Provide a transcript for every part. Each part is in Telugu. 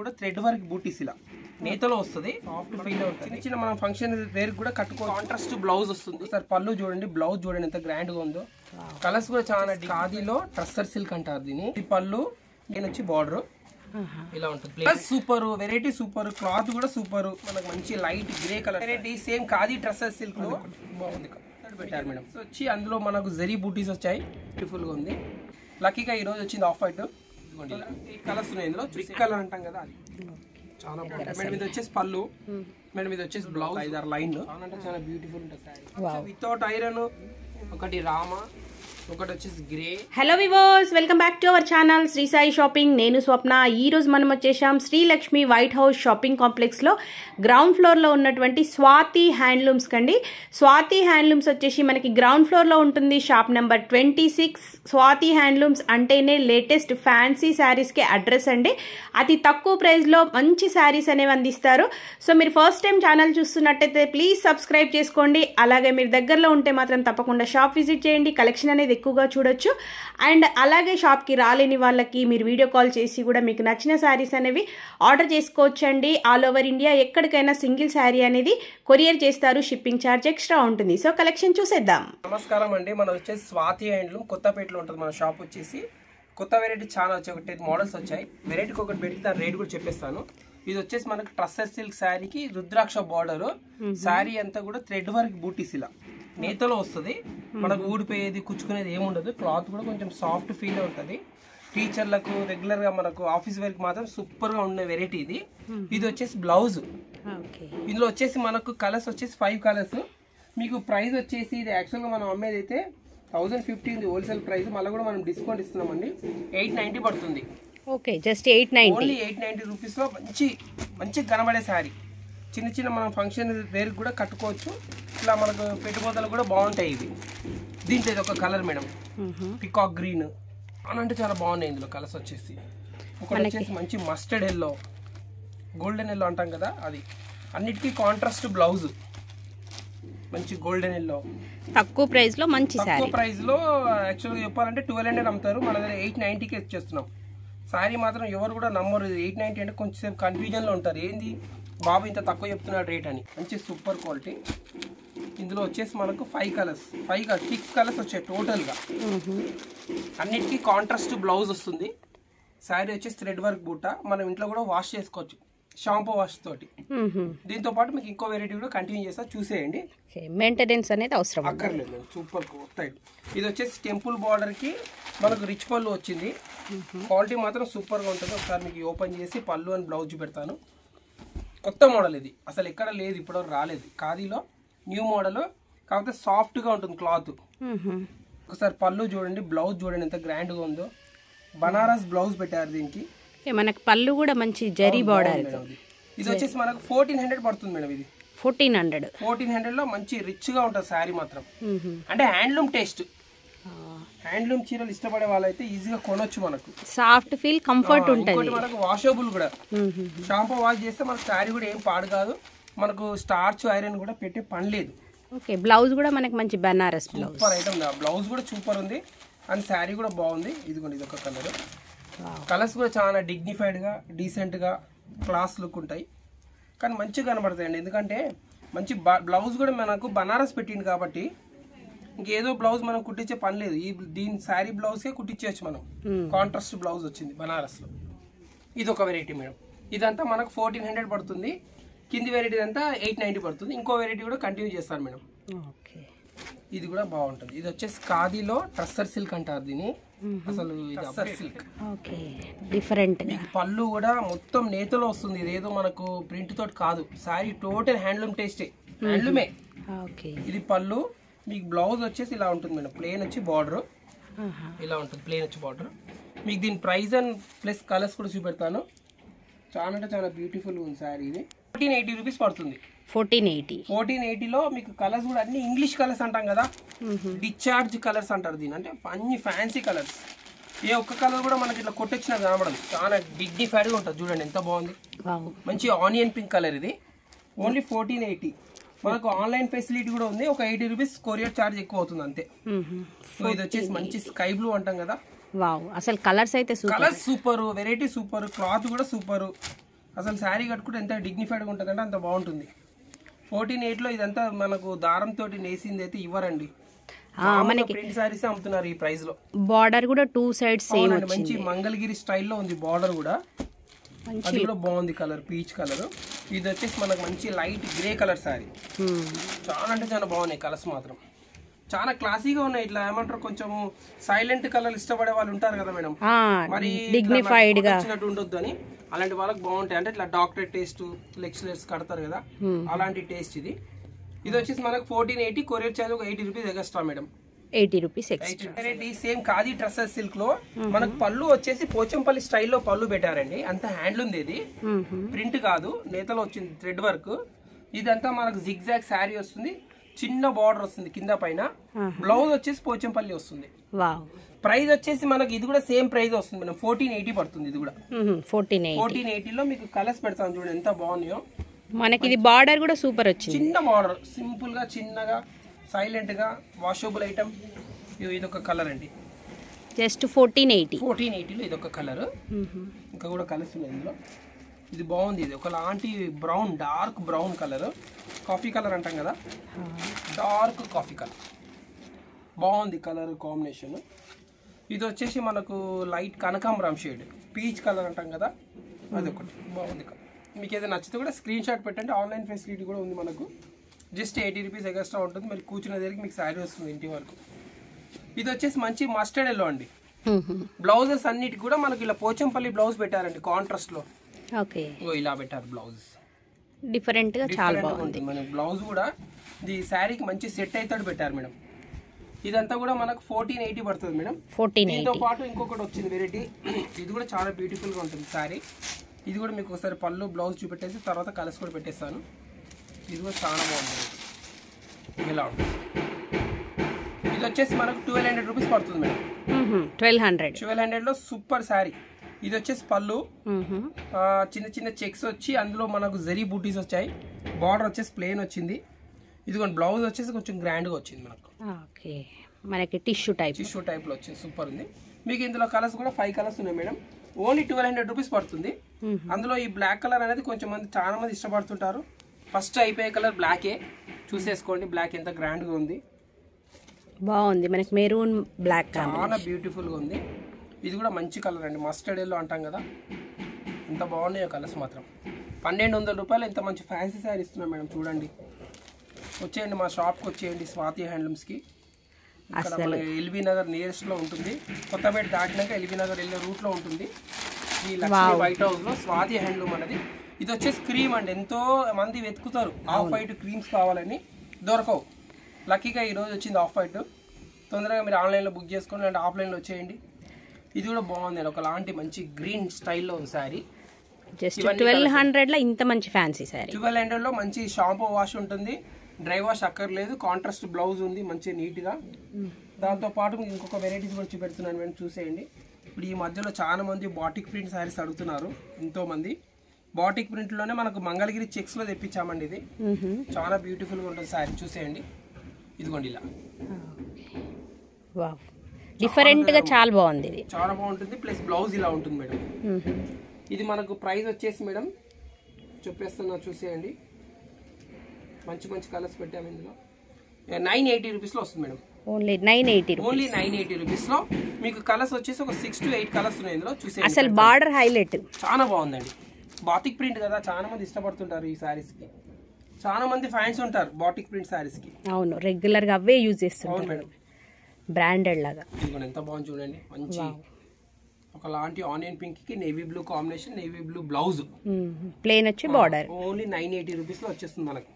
కూడా థ్రెడ్ వర్క్ బూటీస్ ఇలా నేతలో వస్తుంది, సాఫ్ట్ ఫీల్ ఉంటుంది. చిన్న మనం ఫంక్షన్ వేర్ కూడా కట్టుకో. కాంట్రాస్ట్ బ్లౌజ్ వస్తుంది సార్. పళ్ళు చూడండి, బ్లౌజ్ చూడండి ఎంత గ్రాండ్ గా ఉందో. కలర్స్ కూడా చాలా ఖాదీలో టస్సర్ సిల్క్ అంటారు దీన్ని. ఈ పళ్ళు నేను వచ్చి బార్డర్ ఇలా ఉంటుంది. సూపర్ వెరైటీ, సూపర్ క్లాత్ కూడా సూపర్. మనకు మంచి light grey colour variety, same khadi tussar silk బాగుంది పెట్టారు మేడం. సో వచ్చి అందులో మనకు జరీ బూటీస్ వచ్చాయి, బ్యూటిఫుల్ గా ఉంది. లక్కీగా ఈ రోజు వచ్చింది ఆఫ్ వైట్. ఈ కలర్స్ ఉన్నాయి ఇందులో, బ్రిక్ కలర్ అంటాం కదా అది చాలా బాగుంది. మేడం ఇది వచ్చేసి పళ్ళు, మేడం ఇది వచ్చేసి బ్లౌజ్ 5-6 లైన్లు. అంటే చాలా బ్యూటిఫుల్ ఉంటుంది సారీ. వితౌట్ ఐరన్ ఒకటి రామా, ఒకటి వచ్చేసి grey. Hello viewers, welcome back to our channel Sri Sai shopping. నేను స్వప్న. ఈ రోజు మనం వచ్చేసాం Srilakshmi white house shopping complex లో గ్రౌండ్ ఫ్లోర్ లో ఉన్నటువంటి స్వాతి హ్యాండ్లూమ్స్ కండి. స్వాతి హ్యాండ్లూమ్స్ వచ్చేసి మనకి గ్రౌండ్ ఫ్లోర్ లో ఉంటుంది, షాప్ నెంబర్ 26. స్వాతి హ్యాండ్లూమ్స్ అంటేనే లేటెస్ట్ ఫ్యాన్సీ శారీస్ కి అడ్రస్ అండి. అతి తక్కువ ప్రైస్ లో మంచి శారీస్ అనేవి అందిస్తారు. సో మీరు ఫస్ట్ టైం ఛానల్ చూస్తున్నట్టయితే ప్లీజ్ సబ్స్క్రైబ్ చేసుకోండి. అలాగే మీరు దగ్గరలో ఉంటే మాత్రం తప్పకుండా షాప్ విజిట్ చేయండి. కలెక్షన్ అనేది ఎక్కువగా చూడొచ్చు. అండ్ అలాగే షాప్కి రాలేని వాళ్ళకి మీరు వీడియో కాల్ చేసి కూడా మీకు నచ్చిన శారీస్ అనేవి ఆర్డర్ చేసుకోవచ్చండి. ఆల్ ఓవర్ ఇండియా ఎక్కడికైనా సింగిల్ శారీ అనేది కొరియర్ చేస్తారు, షిప్పింగ్ ఛార్జ్ ఎక్స్ట్రా ఉంటుంది. సో కలెక్షన్ చూసేద్దాం. నమస్కారం అండి, మనం వచ్చేసి స్వాతి హ్యాండ్లూమ్ కొత్తపేటలో ఉంటుంది మన షాప్ వచ్చేసి. కొత్త వెరైటీ చాలా వచ్చాయి, ఒకటి మోడల్స్ వచ్చాయి. వెరైటీకి ఒకటి పెట్టి దాని రేట్ కూడా చెప్పేస్తాను. ఇది వచ్చేసి మనకి టస్సర్ సిల్క్ శారీకి రుద్రాక్ష బార్డర్. శారీ అంతా కూడా థ్రెడ్ వర్క్ బూటీస్ ఇలా నేతలో వస్తుంది. మనకు ఊడిపోయేది కుచ్చుకునేది ఏముండదు. క్లాత్ కూడా కొంచెం సాఫ్ట్ ఫీల్ ఉంటుంది. టీచర్లకు రెగ్యులర్ గా మనకు ఆఫీస్ వేర్ కి మాత్రం సూపర్ గా ఉండే వెరైటీ ఇది. ఇది వచ్చేసి బ్లౌజ్. ఇందులో వచ్చేసి మనకు కలర్స్ వచ్చేసి 5 కలర్స్. మీకు ప్రైస్ వచ్చేసి ఇది యాక్చువల్ గా మనం అమ్మేది అయితే 1050 హోల్సేల్ ప్రైస్. మళ్ళీ కూడా మనం డిస్కౌంట్ ఇస్తున్నామండి, 890 పడుతుంది. Okay, just 890. ఓన్లీ 890 రూపీస్ లో మంచి కనబడే శారీ. చిన్న చిన్న మనం ఫంక్షన్ వేర్ కూడా కట్టుకోవచ్చు. ఇట్లా మనకు పెట్టుబోతలు కూడా బాగుంటాయి ఇవి. దీంట్లో ఇది ఒక కలర్ మేడం, పికాక్ గ్రీన్ అని అంటే చాలా బాగున్నాయి. ఇందులో కలర్స్ వచ్చేసి ఒకటి వచ్చేసి మంచి మస్టర్డ్ ఎల్లో, గోల్డెన్ ఎల్లో అంటాం కదా అది. అన్నిటికీ కాంట్రాస్ట్ బ్లౌజ్, మంచి గోల్డెన్ ఎల్లో. తక్కువ ప్రైస్ లో మంచి శారీ. తక్కువ ప్రైస్ లో యాక్చువల్గా చెప్పాలంటే 1200 అమ్ముతారు, మన దగ్గర 890కి ఇచ్చేస్తున్నాం. శారీ మాత్రం ఎవరు కూడా నమ్మరు. 890 అంటే కొంచెం కన్ఫ్యూజన్ లో ఉంటారు, ఏంది బాబు ఇంత తక్కువ చెప్తున్నాడు రేట్ అని. మంచి సూపర్ క్వాలిటీ. ఇందులో వచ్చేసి మనకు 6 కలర్స్ వచ్చాయి టోటల్ గా. అన్నిటికీ కాంట్రాస్ట్ బ్లౌజ్ వస్తుంది. శారీ వచ్చేసి థ్రెడ్ వర్క్ బూట. మనం ఇంట్లో కూడా వాష్ చేసుకోవచ్చు షాంపూ వాష్ తోటి. దీంతో పాటు మీకు ఇంకో వెరైటీ కూడా కంటిన్యూ చేస్తా, చూసేయండి. మెయింటెనెన్స్ అనేది అవసరం అక్కర్లేదు. Super side. ఇది వచ్చేసి టెంపుల్ బార్డర్ కి మనకు రిచ్ పళ్ళు వచ్చింది. క్వాలిటీ మాత్రం సూపర్ గా ఉంటుంది. ఒకసారి మీకు ఓపెన్ చేసి పళ్ళు అని బ్లౌజ్ చూపెడతాను. కొత్త మోడల్ ఇది, అసలు ఎక్కడ లేదు, ఇప్పటివరకు రాలేదు. ఖాదీలో న్యూ మోడల్, కాకపోతే సాఫ్ట్ గా ఉంటుంది క్లాత్. ఒకసారి పళ్ళు చూడండి, బ్లౌజ్ చూడండి ఎంత గ్రాండ్ గా ఉందో. బనారస్ బ్లౌజ్ పెట్టారు దీనికి. మనకు పళ్ళు కూడా మంచి జరీ బార్డర్. ఇది వచ్చేసి మనకు 1400 పడుతుంది మేడం. ఇది 1400 లో మంచి రిచ్ గా ఉంటుంది శారీ మాత్రం. అంటే హ్యాండ్లూమ్ టేస్ట్. హ్యాండ్లూమ్ చీరలు ఇష్టపడే వాళ్ళైతే ఈజీగా కొనొచ్చు. మనకు సాఫ్ట్ ఫీల్, కంఫర్ట్ ఉంటుంది. మనకు వాషబుల్ కూడా, షాంపూ వాష్ చేస్తే మనకు శారీ కూడా ఏం పాడు కాదు. మనకు స్టార్చ్ ఐరన్ కూడా పెట్టే పని లేదు. ఓకే, బ్లౌజ్ కూడా మనకి మంచి Banaras blouse. Super item. Blouse కూడా సూపర్ ఉంది అండ్ శారీ కూడా బాగుంది. ఇదిగోండి ఇది ఒక కలర్. కలర్స్ కూడా చాలా డిగ్నిఫైడ్ గా, డీసెంట్ గా, క్లాస్ లుక్ ఉంటాయి. కానీ మంచిగా కనబడతాయండి, ఎందుకంటే మంచి బ్లౌజ్ కూడా మనకు బనారస్ పెట్టింది కాబట్టి ఇంకేదో బ్లౌజ్ మనం కుట్టించే పని లేదు. దీని శారీ బ్లౌజ్ కే కుట్టించవచ్చు మనం. కాంట్రాస్ట్ బ్లౌజ్ వచ్చింది బనారస్ లో. ఇది ఒక వెరైటీ మేడం. ఇదంతా మనకు 1400 పడుతుంది. కింది వెరైటీ అంతా 890 పడుతుంది. ఇంకో వెరైటీ కూడా కంటిన్యూ చేస్తాను మేడం. ఇది కూడా బాగుంటుంది. ఇది వచ్చేసి ఖాదీలో టస్సర్ సిల్క్ అంటారు దీన్ని. అసలు టస్సర్ సిల్క్ డిఫరెంట్. పళ్ళు కూడా మొత్తం నేతలో వస్తుంది. ఇదేదో మనకు ప్రింట్ తోటి కాదు. శారీ టోటల్ హ్యాండ్లూమ్ టేస్టే, హ్యాండ్లూమే. ఇది పళ్ళు. మీకు బ్లౌజ్ వచ్చేసి ఇలా ఉంటుంది మేడం. ప్లేన్ వచ్చి బార్డర్ ఇలా ఉంటుంది, ప్లేన్ వచ్చి బార్డర్. మీకు దీని ప్రైస్ అండ్ ప్లస్ కలర్స్ కూడా చూపెడతాను. చాలా అంటే చాలా బ్యూటిఫుల్ ఉంది శారీ. ఇది 1480 రూపీస్ పడుతుంది. 1480లో మీకు కలర్స్ కూడా అన్ని ఇంగ్లీష్ కలర్స్ అంటాం కదా, డిశ్చార్జ్ కలర్స్ అంటారు దీని. అంటే అన్ని ఫ్యాన్సీ కలర్స్. ఏ ఒక్క కలర్ కూడా మనకి ఇట్లా కొట్టొచ్చినా కనబడదు. చాలా డిగ్నిఫైడ్ గా ఉంటుంది. చూడండి ఎంత బాగుంది. మంచి ఆనియన్ పింక్ కలర్. ఇది ఓన్లీ 1480. మనకు ఆన్లైన్ ఫెసిలిటీ కూడా ఉంది. ఒక 80 రూపీస్ కొరియర్ ఛార్జ్ ఎక్కువ అవుతుంది అంతే. ఇది వచ్చేసి మంచి స్కై బ్లూ అంటాం కదా. అసలు కలర్స్ అయితే colours super, variety super, cloth కూడా సూపర్. అసలు శారీ కట్టుకుంటే ఎంత డిగ్నిఫైడ్గా ఉంటుంది అంటే అంత బాగుంటుంది. 14.8లో ఇదంతా మనకు దారంతో నేసింది అయితే ఇవ్వరండి. మనకి ప్రింట్ సారీస్ అమ్ముతున్నారు ఈ ప్రైస్ లో. బార్డర్ కూడా 2 సైడ్స్ సేమ్ వచ్చింది. మంచి మంగళగిరి స్టైల్లో ఉంది బార్డర్ కూడా. అది కూడా బాగుంది కలర్, పీచ్ కలర్. ఇది వచ్చేసి మనకు మంచి లైట్ గ్రే కలర్ సారీ. చాలా అంటే చాలా బాగున్నాయి కలర్స్ మాత్రం. చాలా క్లాసీగా ఉన్నాయి. ఇట్లా ఏమంటారు కొంచెం సైలెంట్ కలర్ ఇష్టపడే వాళ్ళు ఉంటారు కదా మేడం, మరి డిగ్నిఫైడ్ గా ఉండొద్దు అని. అలాంటి వాళ్ళకి బాగుంటాయి. అంటే ఇట్లా డాక్టరేట్ టేస్ట్ లెక్చరర్స్ కడతారు కదా, అలాంటి టేస్ట్ ఇది. ఇది వచ్చేసి మనకు 1480. కొరియర్ చార్జ్ ఒక 80 rupees extra madam. 80 rupees extra. Same khadi dresses silk లో మనకు పళ్ళు వచ్చేసి పోచంపల్లి స్టైల్లో పళ్ళు పెట్టారండి. అంత హ్యాండ్లూమ్ ఇది, ప్రింట్ కాదు, నేతలో వచ్చింది థ్రెడ్ వర్క్. ఇదంతా మనకు జిగ్జాగ్ శారీ వస్తుంది, చిన్న బార్డర్ వస్తుంది కింద పైన. బ్లౌజ్ వచ్చేసి పోచంపల్లి వస్తుంది. ప్రైస్ వచ్చేసి మనకి ఇది కూడా సేమ్ ప్రైస్ వస్తుంది మేడం. 1480 పడుతుంది. ఇది కూడా 1480లో మీకు కలర్స్ పెడతాను చూడండి ఎంత బాగున్నాయో. మనకి ఇది బార్డర్ కూడా సూపర్ వచ్చింది. చిన్న బార్డర్, సింపుల్ గా చిన్నగా సైలెంట్ గా వాషబుల్ ఐటమ్. ఇదొక కలర్ అండి, జస్ట్ 1480లో ఇదొక కలర్. ఇంకా కూడా కలర్స్ ఉన్నాయి ఇందులో. ఇది బాగుంది. ఇది ఒక లాంటి brown, dark brown colour, coffee colour అంటాం కదా, డార్క్ కాఫీ కలర్. బాగుంది కలర్ కాంబినేషన్. ఇది వచ్చేసి మనకు లైట్ కనకాంబరం షేడ్, పీచ్ కలర్ అంటాం కదా, అదొకటి బాగుంది కలర్. మీకు ఏదైనా నచ్చితే కూడా స్క్రీన్ షాట్ పెట్టండి. ఆన్లైన్ ఫెసిలిటీ కూడా ఉంది మనకు. జస్ట్ 80 రూపీస్ ఎక్స్ట్రా ఉంటుంది. మీరు కూర్చున్న దగ్గరికి మీకు శారీ వస్తుంది ఇంటి వరకు. ఇది వచ్చేసి మంచి మస్టర్డ్ ఎల్లో అండి. బ్లౌజెస్ అన్నిటి కూడా మనకి ఇలా పోచంపల్లి బ్లౌజ్ పెట్టారండి కాంట్రాస్ట్ లో. ఇలా పెట్టారు బ్లౌజెస్, డిఫరెంట్ గా చాలా బాగుంది. మన బ్లౌజ్ కూడా ఈ శారీకి మంచి సెట్ అవుతాడు పెట్టారు మేడం. ఇదంతా కూడా మనకు 1480 పడుతుంది మేడం. దీంతో పాటు ఇంకొకటి వచ్చింది వెరైటీ. ఇది కూడా చాలా బ్యూటిఫుల్ గా ఉంటుంది శారీ. ఇది కూడా మీకు ఒకసారి పళ్ళు బ్లౌజ్ చూపెట్టేసి తర్వాత కలర్స్ కూడా పెట్టేస్తాను. ఇది కూడా చాలా బాగుంటుంది. ఇలా ఉంటుంది. ఇది వచ్చేసి మనకు 1200 రూపీస్ పడుతుంది మేడం. 1200లో సూపర్ శారీ. ఇది వచ్చేసి పళ్ళు, చిన్న చిన్న చెక్స్ వచ్చి అందులో మనకు జరీ బూటీస్ వచ్చాయి. బార్డర్ వచ్చేసి ప్లెయిన్ వచ్చింది. ఇది బ్లౌజ్ వచ్చేసి కొంచెం గ్రాండ్ గా వచ్చింది మనకు. మనకి టిష్యూ టైప్ లో వచ్చింది. సూపర్ ఉంది. మీకు ఇందులో కలర్స్ కూడా 5 కలర్స్ ఉన్నాయి మేడం. ఓన్లీ 1200 రూపీస్ పడుతుంది. అందులో ఈ బ్లాక్ కలర్ అనేది కొంచెం మంది, చాలా మంది ఇష్టపడుతుంటారు. ఫస్ట్ అయిపోయే కలర్ బ్లాకే, చూసేసుకోండి. బ్లాక్ ఎంత గ్రాండ్ గా ఉంది, బాగుంది. మనకి మెరూన్ బ్లాక్ చాలా బ్యూటిఫుల్ గా ఉంది. ఇది కూడా మంచి కలర్ అండి, మస్టర్డ్ ఎల్లో అంటాం కదా, ఎంత బాగున్నాయో కలర్స్ మాత్రం. 1200 రూపాయలు ఎంత మంచి ఫ్యాన్సీ శారీ ఇస్తున్నాం మేడం. చూడండి, వచ్చేయండి మా షాప్కి వచ్చేయండి, స్వాతి హ్యాండ్లూమ్స్కి. ఇక్కడ మన ఎల్బీ నగర్ నియరెస్ట్ లో ఉంటుంది. కొత్తపేట దాటినాక ఎల్బీ నగర్ వెళ్ళే రూట్ లో ఉంటుంది. ఈ లక్ష్మీ వైట్ హౌస్ లో స్వాతి హ్యాండ్లూమ్ అనేది. ఇది వచ్చేసి క్రీమ్ అండి. ఎంతో మంది వెతుకుతారు ఆఫ్ వైట్ క్రీమ్స్ కావాలని, దొరకవు. లక్కీగా ఈ రోజు వచ్చింది ఆఫ్ వైట్. తొందరగా మీరు ఆన్లైన్లో బుక్ చేసుకోండి, అంటే ఆఫ్లైన్లో వచ్చేయండి. ఇది కూడా బాగుంది, ఒకలాంటి మంచి గ్రీన్ స్టైల్లో ఉంది శారీ. జస్ట్ 1200లో ఇంత మంచి ఫ్యాన్సీ శారీ. 1200లో మంచి షాంపూ వాష్ ఉంటుంది, డ్రై వాష్ అక్కర్లేదు. కాంట్రాస్ట్ బ్లౌజ్ ఉంది మంచి నీట్గా. దాంతో పాటు ఇంకొక వెరైటీస్ కూడా చూపెడుతున్నాను మేడం, చూసేయండి. ఇప్పుడు ఈ మధ్యలో చాలా మంది బాటిక్ ప్రింట్ శారీస్ అడుగుతున్నారు. ఎంతో మంది బాటిక్ ప్రింట్ లోనే మనకు మంగళగిరి చెక్స్ లో తెప్పించామండి. ఇది చాలా బ్యూటిఫుల్ గా ఉంటుంది శారీ, చూసేయండి. ఇదిగోండి ఇలా డిఫరెంట్ గా చాలా బాగుంది. ఇది చాలా బాగుంటుంది. ప్లస్ బ్లౌజ్ ఇలా ఉంటుంది మేడం. ఇది మనకు ప్రైస్ వచ్చేసి మేడం చెప్పేస్తున్నా, చూసేయండి. మంచి మంచి కలర్స్ పెట్టాము ఇందులో. 980 రూపీస్ లో వస్తుంది మేడం. ఓన్లీ 980 రూపీస్ లో మీకు కలర్స్ వచ్చేసి ఒక 6 to 8 కలర్స్ ఉన్నాయి ఇందులో. చూసేయండి, అసలు బార్డర్ హైలైట్ చాలా బాగుందండి. బాటిక్ ప్రింట్ కదా, చాలా మంది ఇష్టపడుతుంటారు ఈ సారీస్ కి. చాలా మంది ఫ్యాన్స్ ఉంటారు బాటిక్ ప్రింట్ సారీస్ కి. అవును, రెగ్యులర్ గా అవే యూజ్ చేస్తుంటారు మేడం, బ్రాండెడ్ లాగా. ఇదిగోండి ఎంత బాగుంది చూడండి. మంచి ఒకలాంటి ఆనియన్ పింక్ కి navy blue combination, navy blue blouse, plain వచ్చి బార్డర్. ఓన్లీ 980 రూపీస్ లో వచ్చేస్తుంది మనకి.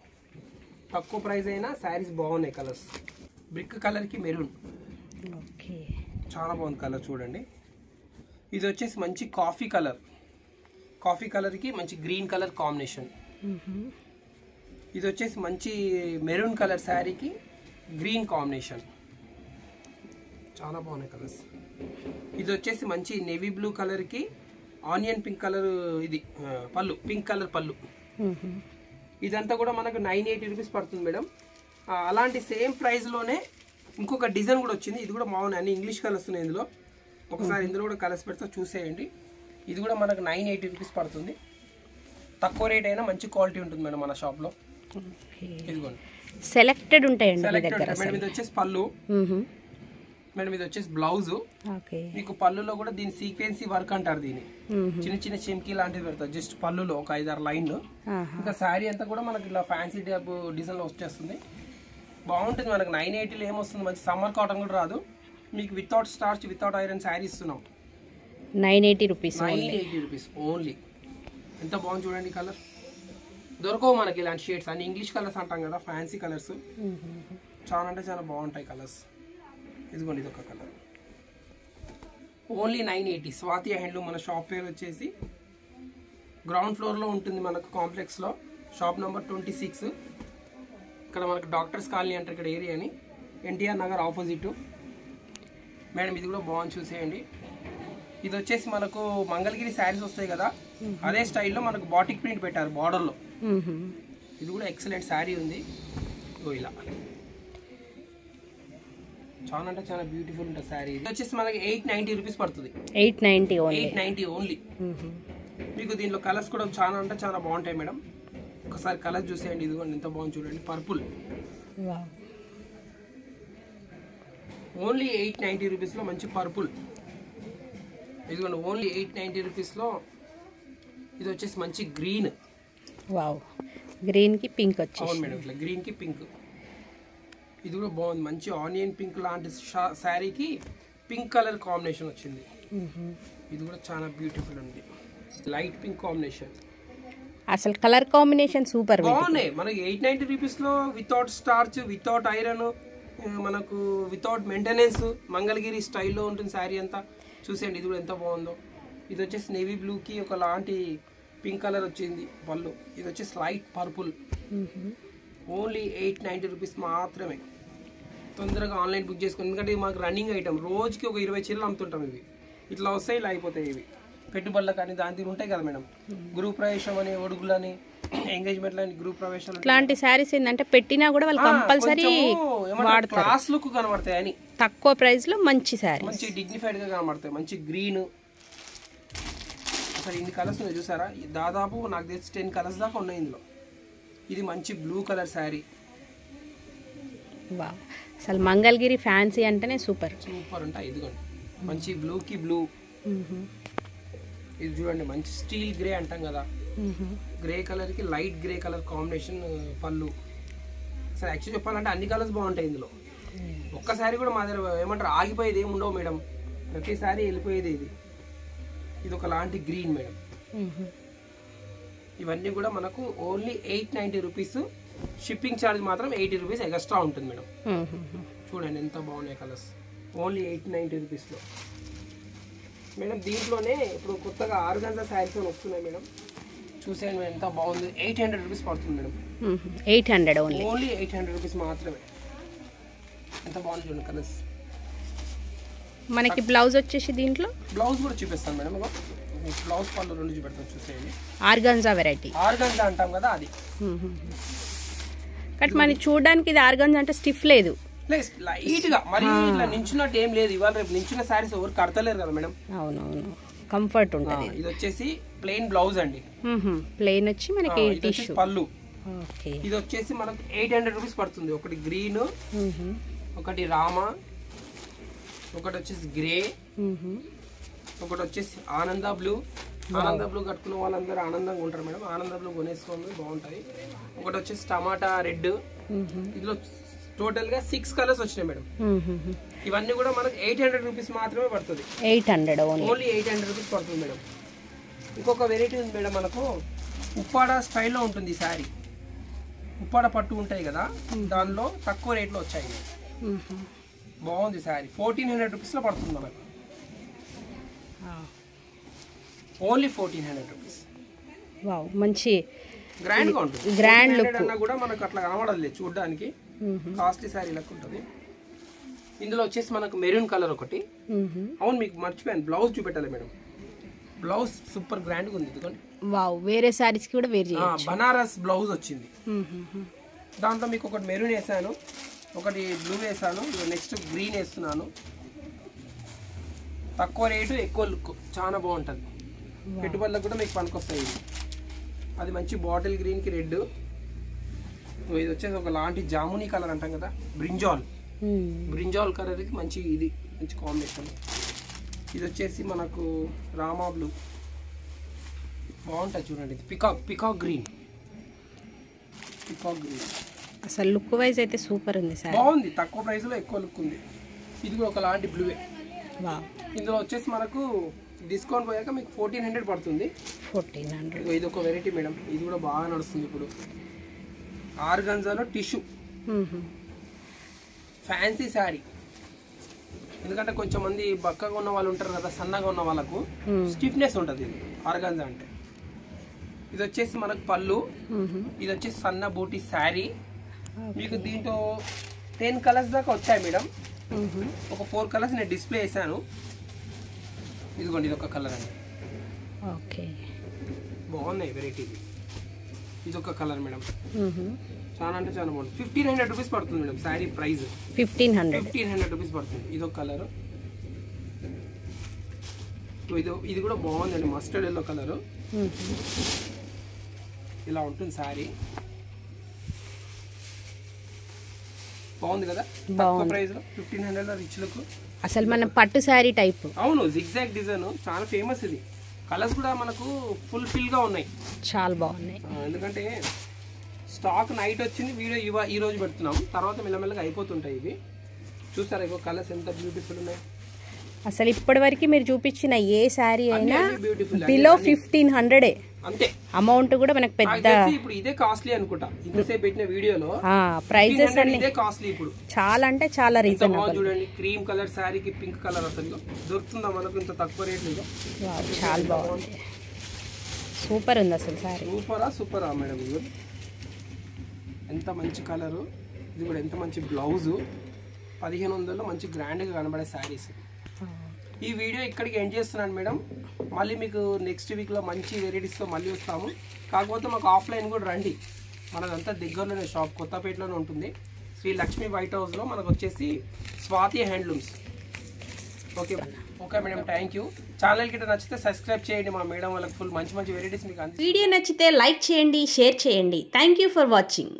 తక్కువ ప్రైస్ అయినా శారీస్ బాగున్నాయి. కలర్స్ బ్రిక్ కలర్ కి మెరూన్, చాలా బాగుంది కలర్ చూడండి. ఇది వచ్చేసి మంచి కాఫీ కలర్, కాఫీ కలర్ కి మంచి గ్రీన్ కలర్ కాంబినేషన్. ఇది వచ్చేసి మంచి మెరూన్ కలర్ శారీకి గ్రీన్ కాంబినేషన్, చాలా బాగున్నాయి కలర్స్. ఇది వచ్చేసి మంచి నేవీ బ్లూ కలర్ కి ఆనియన్ పింక్ కలర్, ఇది పళ్ళు, పింక్ కలర్ పళ్ళు. ఇదంతా కూడా మనకు 980 రూపీస్ పడుతుంది మేడం. అలాంటి సేమ్ ప్రైస్ లోనే ఇంకొక డిజైన్ కూడా వచ్చింది. ఇది కూడా బాగున్నాయి, అన్ని ఇంగ్లీష్ కలర్స్ ఉన్నాయి ఇందులో. ఒకసారి ఇందులో కూడా కలర్స్ పెడతా చూసేయండి. ఇది కూడా మనకు 980 రూపీస్ పడుతుంది. తక్కువ రేట్ అయినా మంచి క్వాలిటీ ఉంటుంది మేడం మన షాప్ లో. ఇదిగోండి సెలెక్టెడ్ ఉంటాయండి మేడం. ఇది వచ్చేసి పళ్ళు మేడం. ఇది వచ్చేసి బ్లౌజ్. మీకు పళ్ళులో కూడా దీని సీక్వెన్సీ వర్క్ అంటారు. దీని చిన్న చిన్న చెంకీ లాంటివి పెడతారు జస్ట్ పళ్ళులో ఒక 5-6 లైన్లు. ఇంకా శారీ అంతా కూడా మనకి ఇలా ఫ్యాన్సీ టైప్ డిజైన్ లో వచ్చేస్తుంది. బాగుంటుంది. మనకి 980 ఏమొస్తుంది, మంచి సమ్మర్ కాటన్ కూడా రాదు. మీకు without starch without iron sari ఇస్తున్నాం. 980 రూపీస్. 980 rupees only. ఎంత బాగుంది చూడండి. కలర్ దొరకవు మనకి ఇలాంటి షేడ్స్ అన్ని ఇంగ్లీష్ కలర్స్ అంటాం కదా, ఫ్యాన్సీ కలర్స్. చాలా అంటే చాలా బాగుంటాయి కలర్స్. ఇదిగోండి ఇదొక కలర్. ఓన్లీ 980. స్వాతి హ్యాండ్లూమ్. మన షాప్ పేరు వచ్చేసి గ్రౌండ్ ఫ్లోర్లో ఉంటుంది మనకు కాంప్లెక్స్లో. Shop number 26. ఇక్కడ మనకు డాక్టర్స్ కాలనీ అంటారు ఇక్కడ ఏరియాని. NTR Nagar opposite madam. ఇది కూడా బాగుంది చూసేయండి. ఇది వచ్చేసి మనకు మంగళగిరి శారీస్ వస్తాయి కదా, అదే స్టైల్లో మనకు బాటిక్ ప్రింట్ పెట్టారు బార్డర్లో. ఇది కూడా ఎక్సలెంట్ శారీ ఉంది. ఇలా చాలా అంటే చాలా బ్యూటిఫుల్ ఉంటుంది శారీ. ఇది వచ్చేసి మనకి 890 రూపీస్ పడుతుంది. 890 ఓన్లీ. మీకు దీనిలో కలర్స్ కూడా చాలా అంటే చాలా బాగుంటాయి మేడం. ఒకసారి కలర్ చూసేయండి. ఇదిగోండి ఎంత బాగుంది చూడండి. పర్పుల్. ఓన్లీ 890 రూపీస్లో మంచి పర్పుల్. ఇదిగోండి ఓన్లీ 890 రూపీస్లో. ఇది వచ్చేసి మంచి గ్రీన్. గ్రీన్ కి పింక్ వచ్చేసి. అవును మేడం. ఇట్లా గ్రీన్ కి పింక్. ఇది కూడా బాగుంది. మంచి ఆనియన్ పింక్ లాంటి శారీకి పింక్ కలర్ కాంబినేషన్ వచ్చింది. ఇది కూడా చాలా బ్యూటిఫుల్ ఉంది. Light pink combination. అసలు కలర్ కాంబినేషన్ సూపర్ బాగున్నాయి. మనకి 890 రూపీస్లో వితౌట్ స్టార్చ్ వితౌట్ ఐరన్ మనకు వితౌట్ మెయింటెనెన్స్ మంగళగిరి స్టైల్లో ఉంటుంది శారీ అంతా. చూసేయండి ఇది కూడా ఎంత బాగుందో. ఇది వచ్చేసి నేవీ బ్లూకి ఒక లాంటి పింక్ కలర్ వచ్చింది పళ్ళు. ఇది వచ్చేసి లైట్ పర్పుల్. ఓన్లీ 890 రూపీస్ మాత్రమే. తొందరగా ఆన్లైన్ బుక్ చేసుకోండి. ఎందుకంటే ఇది మాకు రన్నింగ్ ఐటమ్. రోజుకి ఒక 20 చీరలు అమ్ముతుంటాం. ఇవి ఇట్లా వస్తాయి, ఇలా అయిపోతాయి. ఇవి పెట్టుబడులు కానీ దాని ఉంటాయి కదా మేడం. గృహ ప్రవేశం అని, ఒడుగులని, ఎంగేజ్మెంట్ అని, గృహ ప్రవేశాలు ఇట్లాంటి శారీస్ ఏంటంటే పెట్టినా కూడా వాళ్ళు కంపల్సరీ వాడతారు. క్లాస్ లుక్ కనబడతాయి అని. తక్కువ ప్రైస్ లో మంచి శారీ, మంచి డిగ్నిఫైడ్ గా కనబడతాయి. మంచి గ్రీన్. అసలు ఇన్ని కలర్స్ ఉన్నాయి చూసారా. దాదాపు నాకు తెలిసి 10 కలర్స్ దాకా ఉన్నాయి ఇందులో. ఇది మంచి బ్లూ కలర్ శారీ. అసలు మంగళగిరి ఫ్యాన్సీ అంటేనే సూపర్ సూపర్ ఉంటాయి. ఇదిగోండి మంచి బ్లూకి బ్లూ. ఇది చూడండి మంచి స్టీల్ గ్రే అంటాం కదా, గ్రే కలర్ కి లైట్ గ్రే కలర్ కాంబినేషన్ పళ్ళు. అసలు యాక్చువల్ చెప్పాలంటే అన్ని కలర్స్ బాగుంటాయి ఇందులో. ఒక్కసారి కూడా మా దగ్గర ఏమంటారు ఆగిపోయేది ఏమి ఉండవు మేడం. ప్రతిసారి వెళ్ళిపోయేది. ఇది ఒక లాంటి గ్రీన్ మేడం. ఇవన్నీ కూడా మనకు ఓన్లీ 890 రూపీస్. షిప్పింగ్ ఛార్జ్ మాత్రం 80 రూపీస్ ఎక్స్ట్రా ఉంటుంది మేడం. చూడండి ఎంత బాగున్నాయి కలర్స్. ఓన్లీ 890 రూపీస్లో మేడం. దీంట్లోనే ఇప్పుడు కొత్తగా ఆర్గాన్జా శారీస్ వస్తున్నాయి మేడం. చూసేయండి ఎంత బాగుంది. 800 రూపీస్ పడుతుంది మేడం. 800 ఓన్లీ 800 రూపీస్ మాత్రమే. ఎంత బాగుంది చూడండి కలర్స్. మనకి బ్లౌజ్ వచ్చేసి దీంట్లో బ్లౌజ్ కూడా చూపిస్తాను మేడం. బ్లౌజ్ పళ్ళు 2 చూపెడతాను చూసేయండి. Organza variety. ఆర్గాన్జా అంటాం కదా అది. బట్ మనకి చూడడానికి ఇది ఆర్గాన్జా అంటే స్టిఫ్ లేదు, లైట్ గా. మరి ఇట్లా నించున్నట్టు ఏం లేదు. ఇవాళ రేపు నించున్న శారీస్ ఎవరు కడతలేరు కదా మేడం. అవునవును, కంఫర్ట్ ఉంటుంది. ఇది వచ్చేసి ప్లెయిన్ బ్లౌజ్ అండి. ప్లెయిన్ వచ్చి మనకి టిష్యూ పళ్ళు. ఇది వచ్చేసి మనకు 800 రూపీస్ పడుతుంది. ఒకటి గ్రీన్, ఒకటి రామా, ఒకటి వచ్చేసి గ్రే, ఒకటి వచ్చేసి ఆనంద బ్లూ. ఆనంద బ్లూ కట్టుకున్న వాళ్ళందరూ ఆనందంగా ఉంటారు మేడం. ఆనంద బ్లూ కొనేసుకోండి బాగుంటుంది. ఒకటి వచ్చేసి టమాటా రెడ్. ఇందులో టోటల్ గా 6 కలర్స్ వచ్చినాయి మేడం. ఇవన్నీ కూడా మనకు 800 రూపీస్ మాత్రమే పడుతుంది. 800 ఓన్లీ 800 రూపీస్ పడుతుంది మేడం. ఇంకొక వెరైటీ ఉంది మేడం మనకు. ఉప్పాడ స్టైల్లో ఉంటుంది ఈ శారీ. ఉప్పాడ పట్టు ఉంటాయి కదా, దానిలో తక్కువ రేట్లో వచ్చాయి. బాగుంది శారీ. 1400 రూపీస్లో పడుతుంది మనకు. Only 1400 rupees. మంచి గ్రాండ్ గా ఉంటుంది. గ్రాండ్ లుక్ అన్నా కూడా మనకు అట్లా కనబడలేదు చూడడానికి. కాస్ట్లీ శారీ లెక్క ఉంటుంది. ఇందులో వచ్చేసి మనకు మెరూన్ కలర్ ఒకటి. అవును మీకు మర్చిపోయాను, బ్లౌజ్ చూపెట్టాలి మేడం. బ్లౌజ్ సూపర్ గ్రాండ్ గా ఉంది. ఇదిగోండి. వేరే శారీస్ కూడా వేర్ చేయొచ్చు. బనారస్ బ్లౌజ్ వచ్చింది. దాంట్లో మీకు ఒకటి మెరూన్ వేసాను, ఒకటి బ్లూ వేసాను, నెక్స్ట్ గ్రీన్ వేస్తున్నాను. తక్కువ రేటు ఎక్కువ లుక్, చాలా బాగుంటుంది. పెట్టుబడులకు కూడా మీకు పనికొస్తాయి. అది మంచి బాటిల్ గ్రీన్కి రెడ్. ఇది వచ్చేసి ఒక లాంటి జామునీ కలర్ అంటాం కదా, బ్రింజాల్ కలర్కి మంచి ఇది మంచి కాంబినేషన్. ఇది వచ్చేసి మనకు రామా బ్లూ బాగుంటుంది చూడండి. ఇది పికాక్ గ్రీన్. అసలు లుక్ వైజ్ అయితే సూపర్ ఉంది సార్, బాగుంది. తక్కువ ప్రైస్లో ఎక్కువ లుక్ ఉంది. ఇది కూడా ఒక లాంటి బ్లూవే. ఇందులో వచ్చేసి మనకు డిస్కౌంట్ పోయాక మీకు 1400 పడుతుంది. 1400. ఇది ఒక వెరైటీ మేడం, ఇది కూడా బాగా నడుస్తుంది ఇప్పుడు. ఆర్గంజాలో టిష్యూ ఫ్యాన్సీ శారీ. ఎందుకంటే కొంచెం మంది బక్కగా ఉన్న వాళ్ళు ఉంటారు కదా, సన్నగా ఉన్న వాళ్ళకు స్టిఫ్నెస్ ఉంటుంది ఇది ఆర్గంజా అంటే. ఇది వచ్చేసి మనకు పళ్ళు, ఇది వచ్చేసి సన్న బూటీ శారీ. మీకు దీంట్లో 10 కలర్స్ దాకా వచ్చాయి మేడం. ఒక 4 కలర్స్ నేను డిస్ప్లే చేశాను. ఇదిగోండి, ఇది ఒక కలర్ అండి. ఓకే, బాగున్నాయి వెరైటీ. ఇది ఒక కలర్ మేడం, చాలా అంటే చాలా బాగుంది. 1500 రూపీస్ పడుతుంది మేడం శారీ ప్రైస్. 1500 రూపీస్ పడుతుంది. ఇది ఒక కలర్. ఇది కూడా బాగుందండి, మస్టర్డ్ ఎల్లో కలర్. ఇలా ఉంటుంది శారీ, బాగుంది కదా. తక్కువ ప్రైస్ లో 1500 రిచ్ లుక్. అసలు మన పట్టు శారీ టైప్. అవును, జిగ్జాగ్ డిజైన్ చాలా ఫేమస్. ఇది కలర్స్ కూడా మనకు ఫుల్ ఫిల్ గా ఉన్నాయి, చాలా బాగున్నాయి. ఎందుకంటే స్టాక్ నైట్ వచ్చింది, వీడియో ఈ రోజు పెడుతున్నాం, తర్వాత మెల్లమెల్లగా అయిపోతుంటాయి ఇవి. చూస్తారా ఇగో కలర్స్ ఎంత బ్యూటిఫుల్ ఉన్నాయి. అసలు ఇప్పటి వరకు మీరు చూపించిన ఏ శారీ అయినా బిలో 1500 అంతే. అమౌంట్ కూడా మనకు పెద్ద. ఇప్పుడు ఇదే కాస్ట్లీ అనుకుంటా, ఇంతసేపు పెట్టిన వీడియోలో ప్రైజెస్ ఇదే కాస్ట్లీ. ఇప్పుడు చాలా అంటే చాలా రీజనబుల్. చూడండి, క్రీమ్ కలర్ శారీకి పింక్ కలర్ అసలు దొరుకుతుందా మనకు ఇంత తక్కువ రేట్? చాలా బాగుంది, సూపర్ ఉంది అసలు శారీ. సూపరా మేడం. ఇది ఎంత మంచి కలరు, ఇది కూడా ఎంత మంచి బ్లౌజు. 1500లో మంచి గ్రాండ్గా కనబడే శారీస్. ఈ వీడియో ఇక్కడికి ఎండ్ చేస్తున్నాను మేడం. మళ్ళీ మీకు నెక్స్ట్ వీక్లో మంచి వెరైటీస్తో మళ్ళీ వస్తాము. కాకపోతే మాకు ఆఫ్లైన్ కూడా రండి, మనదంతా దగ్గరలోనే షాప్ కొత్తపేటలోనే ఉంటుంది. శ్రీ లక్ష్మీ వైట్ హౌస్లో మనకు వచ్చేసి Swathi handlooms. Okay madam, thank you. Channel గిట్ట నచ్చితే సబ్స్క్రైబ్ చేయండి. మా మేడం వాళ్ళకి ఫుల్ మంచి వెరైటీస్ మీకు. వీడియో నచ్చితే లైక్ చేయండి, షేర్ చేయండి. Thank you for watching.